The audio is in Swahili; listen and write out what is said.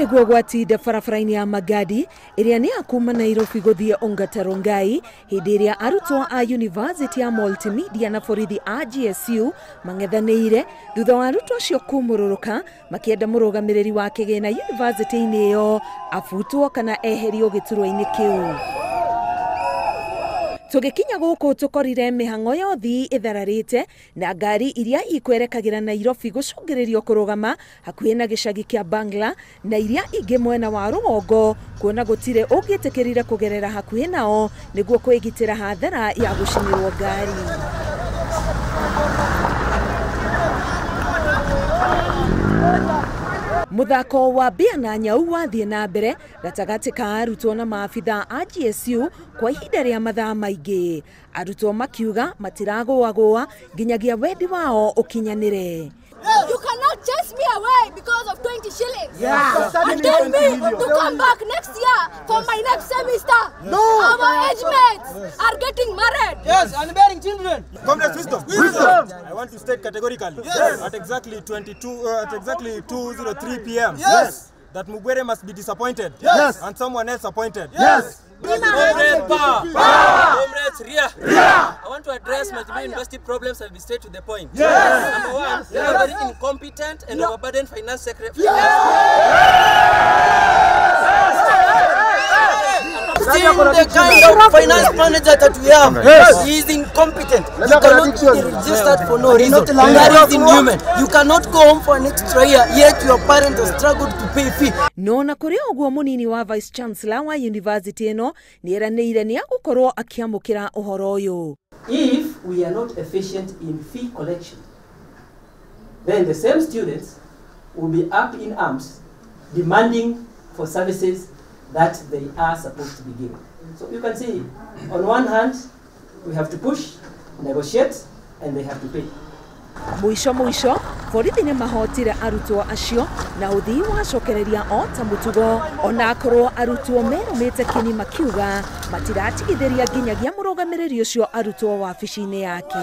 niguo gwatinda barabara-ini ya Magadi iria ni akuma Nairobi guthie Ongata-Rongai hindi iria arutwo a University ya MultiMedia na borithi a acio mang'ethanĩire thutha wa arutwo acio kumururuka makienda murugamiriri wa kigina university-ini iyo afutwo kana eherio giturwa-ini kiu. Tugikinya guku tukorire mihango ya uthii ithararire na ngari iria ikwerekagĩra Nairobi gucungĩrĩrio kurugama hakuhĩ na gĩcagi kĩa Bangla na iria ingĩ mwena wa rũgongo kuona gũtirĩ ũngĩtĩkĩrire kugerera hakuhĩ nao nĩguo kwĩgitĩra hathara ya gũcinĩrwo ngari. Muthako wa bia na nyau wathie na mbere gatagati ka arutwo na maabitha a acio kwa ihinda rĩa mathaa maingĩ. Arutwo makiuga matiragũagũa nginyagia wendi wao ũkinyanĩre. You cannot chase me away because of 20 shillings. And tell me to come back next year for my next semester. No. Our age mates are getting married. Yes, and bearing children. Comrades, wisdom. I want to state categorically at exactly 2:03 p.m. Yes. That Mugwere must be disappointed. Yes. And someone else appointed. Yes. Comrades, I want to address MultiMedia University problems and be straight to the point. Yes. Number one, we are very incompetent and overburdened finance secretary. The kind of finance manager that we have he is incompetent. You cannot be registered for no reason. That is inhuman. You cannot go home for an extra year, yet your parents have struggled to pay fee. No na kuria uguo munini wa vice chancellor wa university eno ni eranĩire ni agukorwo akiamukira uhoro uyu. If we are not efficient in fee collection, then the same students will be up in arms demanding for services that they are supposed to be given. So you can see, on one hand, we have to push, negotiate, and they have to pay. Mwisho borithi ni mahotire arutwo acio na uthii wacokereria o ta mutugo ona akorwo arutwo merumite kini makiuga matiratigithiria nginyagia murugamiriri ucio arutwo wabici-ini yake.